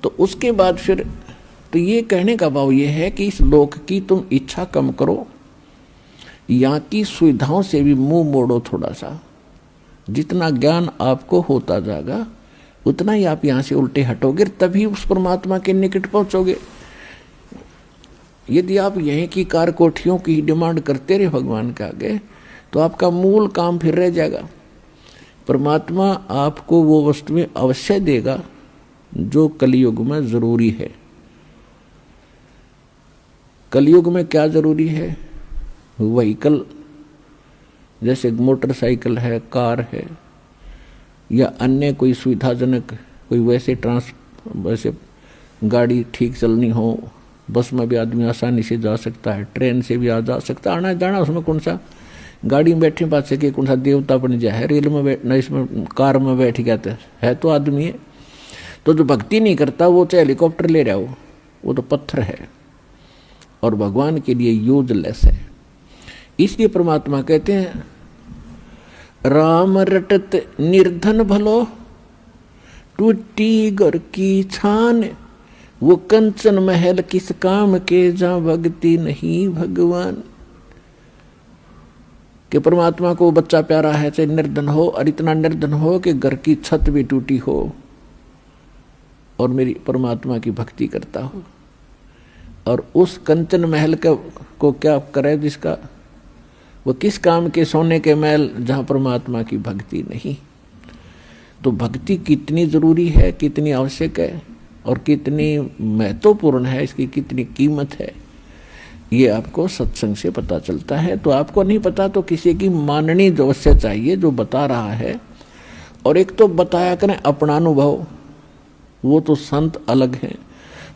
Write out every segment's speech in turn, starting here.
तो उसके बाद फिर तो ये कहने का भाव ये है कि इस लोक की तुम इच्छा कम करो, यहाँ की सुविधाओं से भी मुंह मोड़ो थोड़ा सा। जितना ज्ञान आपको होता जाएगा उतना ही आप यहाँ से उल्टे हटोगे, तभी उस परमात्मा के निकट पहुँचोगे। यदि आप यहीं की कार कोठियों की डिमांड करते रहे भगवान के आगे, तो आपका मूल काम फिर रह जाएगा। परमात्मा आपको वो वस्तुएं अवश्य देगा जो कलयुग में जरूरी है। कलयुग में क्या जरूरी है? व्हीकल, जैसे मोटरसाइकिल है, कार है, या अन्य कोई सुविधाजनक कोई वैसे गाड़ी ठीक चलनी हो। बस में भी आदमी आसानी से जा सकता है, ट्रेन से भी जा सकता है, आना जाना उसमें कौन सा, गाड़ी में बैठे बात से कि कौन सा देवता बन जाए, रेल में बैठना, इसमें कार में बैठ गया है तो आदमी है। तो जो भक्ति नहीं करता वो चाहे हेलीकॉप्टर ले रहा हो, वो तो पत्थर है और भगवान के लिए यूजलेस है। इसलिए परमात्मा कहते हैं राम रटत निर्धन भलो, टूटी घर की छान, वो कंचन महल किस काम के जहां भक्ति नहीं भगवान। कि परमात्मा को बच्चा प्यारा है, चाहे निर्धन हो, और इतना निर्धन हो कि घर की छत भी टूटी हो और मेरी परमात्मा की भक्ति करता हो। और उस कंचन महल को क्या करे जिसका, वो किस काम के सोने के महल जहां परमात्मा की भक्ति नहीं। तो भक्ति कितनी जरूरी है, कितनी आवश्यक है और कितनी महत्वपूर्ण है, इसकी कितनी कीमत है, ये आपको सत्संग से पता चलता है। तो आपको नहीं पता तो किसी की माननी अवश्य चाहिए जो बता रहा है। और एक तो बताया करें अपना अनुभव, वो तो संत अलग हैं।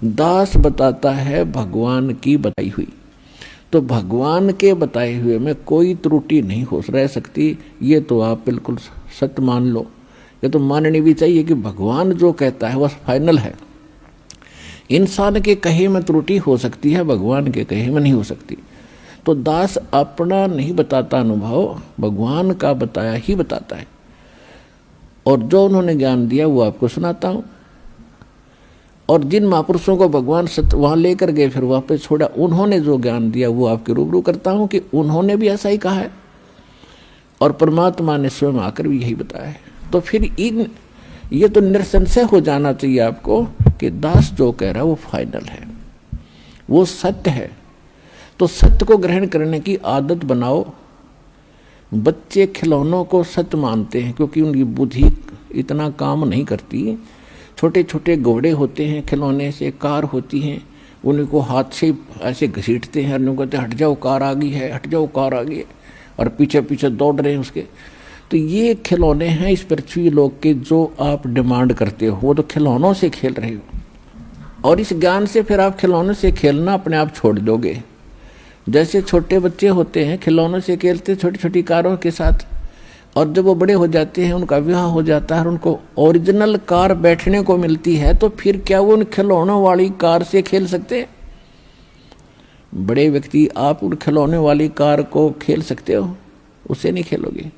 दास बताता है भगवान की बताई हुई, तो भगवान के बताए हुए में कोई त्रुटि नहीं हो रह सकती। ये तो आप बिल्कुल सत्य मान लो। ये तो माननी भी चाहिए कि भगवान जो कहता है वह फाइनल है। इंसान के कहे में त्रुटि हो सकती है, भगवान के कहे में नहीं हो सकती। तो दास अपना नहीं बताता अनुभव, भगवान का बताया ही बताता है। और जो उन्होंने ज्ञान दिया वो आपको सुनाता हूँ। और जिन महापुरुषों को भगवान सत्य वहाँ लेकर गए फिर वापस छोड़ा, उन्होंने जो ज्ञान दिया वो आपके रूबरू करता हूँ कि उन्होंने भी ऐसा ही कहा है और परमात्मा ने स्वयं आकर भी यही बताया है। तो फिर ये तो निसंशय हो जाना चाहिए आपको कि दास जो कह रहा है वो फाइनल है, वो सत्य है। तो सत्य को ग्रहण करने की आदत बनाओ। बच्चे खिलौनों को सत्य मानते हैं क्योंकि उनकी बुद्धि इतना काम नहीं करती। छोटे छोटे घोड़े होते हैं खिलौने से, कार होती हैं, उनको हाथ से ऐसे घसीटते हैं, उनको कहते हैं हट जाओ कार आ गई है, हट जाओ कार आ गई है, और पीछे पीछे दौड़ रहे हैं उसके। तो ये खिलौने हैं इस पृथ्वी लोक के जो आप डिमांड करते हो, वो तो खिलौनों से खेल रहे हो। और इस ज्ञान से फिर आप खिलौनों से खेलना अपने आप छोड़ दोगे। जैसे छोटे बच्चे होते हैं खिलौनों से खेलते छोटी छोटी कारों के साथ, और जब वो बड़े हो जाते हैं, उनका विवाह हो जाता है और उनको ओरिजिनल कार बैठने को मिलती है, तो फिर क्या वो उन खिलौनों वाली कार से खेल सकते हैं? बड़े व्यक्ति आप उन खिलौने वाली कार को खेल सकते हो? उससे नहीं खेलोगे।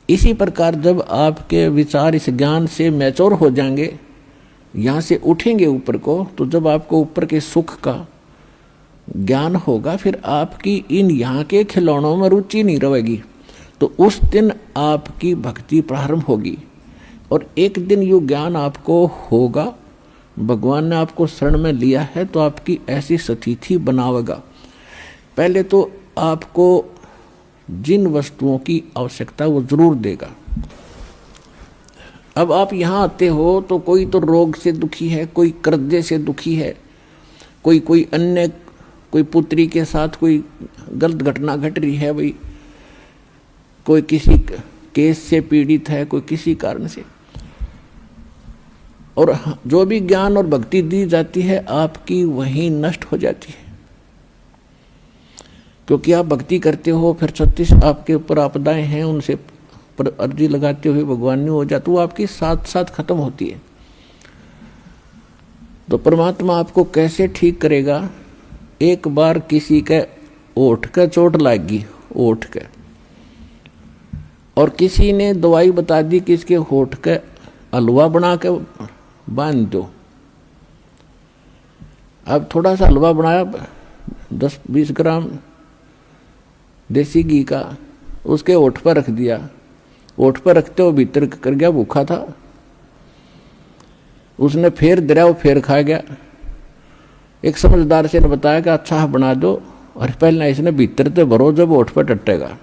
इसी प्रकार जब आपके विचार इस ज्ञान से मैच्योर हो जाएंगे, यहाँ से उठेंगे ऊपर को, तो जब आपको ऊपर के सुख का ज्ञान होगा, फिर आपकी इन यहाँ के खिलौनों में रुचि नहीं रहेगी। तो उस दिन आपकी भक्ति प्रारंभ होगी और एक दिन ये ज्ञान आपको होगा। भगवान ने आपको शरण में लिया है तो आपकी ऐसी स्थिति बनावेगा। पहले तो आपको जिन वस्तुओं की आवश्यकता वो जरूर देगा। अब आप यहाँ आते हो तो कोई तो रोग से दुखी है, कोई कर्जे से दुखी है, कोई अन्य कोई पुत्री के साथ कोई गलत घटना घट रही है, भाई कोई किसी केस से पीड़ित है, कोई किसी कारण से। और जो भी ज्ञान और भक्ति दी जाती है आपकी वहीं नष्ट हो जाती है, क्योंकि आप भक्ति करते हो, फिर 36 आपके ऊपर आपदाएं हैं, उनसे पर अर्जी लगाते हुए भगवान नहीं हो जाता, वो आपकी साथ साथ खत्म होती है। तो परमात्मा आपको कैसे ठीक करेगा? एक बार किसी के ओठ का चोट लगी, ओठ के, और किसी ने दवाई बता दी कि इसके होठ का हलवा बना के बांध दो, अब थोड़ा सा हलवा बनाया 10-20 ग्राम देसी घी का, उसके ओठ पर रख दिया। ओठ पर रखते हो भीतर कर गया, भूखा था। उसने फिर दरिया, वो फिर खा गया। एक समझदार से ने बताया कि अच्छा बना दो, और पहले इसने भीतर से भरो, जब ओठ पर टटेगा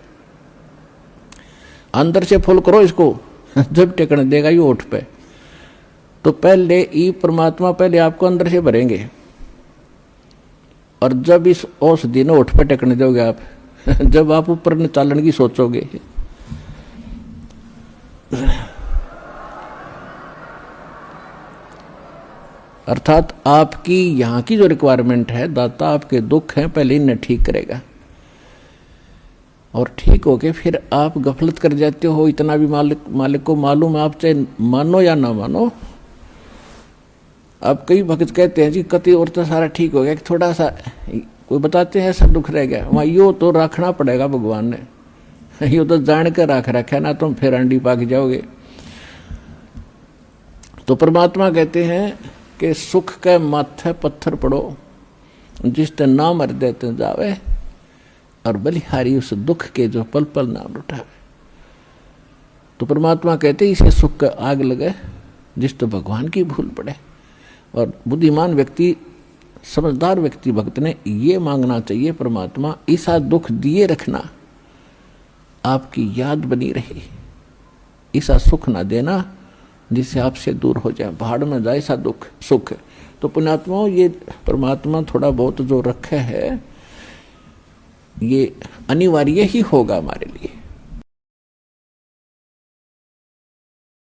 अंदर से फुल करो इसको, जब टेकने देगा ये ओठ पे। तो पहले ये परमात्मा पहले आपको अंदर से भरेंगे, और जब इस औषधि ने ओठ पे टेकने दोगे आप, जब आप ऊपर निचालन की सोचोगे, अर्थात आपकी यहाँ की जो रिक्वायरमेंट है, दाता आपके दुख हैं पहले इन्हें ठीक करेगा, और ठीक होके फिर आप गफलत कर जाते हो। इतना भी मालिक को मालूम है, आप चाहे मानो या ना मानो। अब कई भक्त कहते हैं जी कति और तो सारा ठीक हो गया, कि थोड़ा सा कोई बताते हैं ऐसा दुख रह गया, वहाँ यो तो रखना पड़ेगा भगवान ने, यो तो जान कर रख रखा ना, तुम फिर अंडी पाक जाओगे। तो परमात्मा कहते हैं कि सुख के माथे पत्थर पड़ो, जिसते नाम हृदय ते जावे, और बलिहारी उस दुख के जो पल पल नाम उठावे। तो परमात्मा कहते इसे सुख का आग लगे जिस तो भगवान की भूल पड़े। और बुद्धिमान व्यक्ति, समझदार व्यक्ति, भक्त ने ये मांगना चाहिए, परमात्मा ऐसा दुख दिए रखना आपकी याद बनी रही, ऐसा सुख ना देना जिससे आपसे दूर हो जाए, भाड़ में जाए ऐसा दुख सुख। तो पुण्यात्माओं, ये परमात्मा थोड़ा बहुत जो रखे है ये अनिवार्य ही होगा हमारे लिए।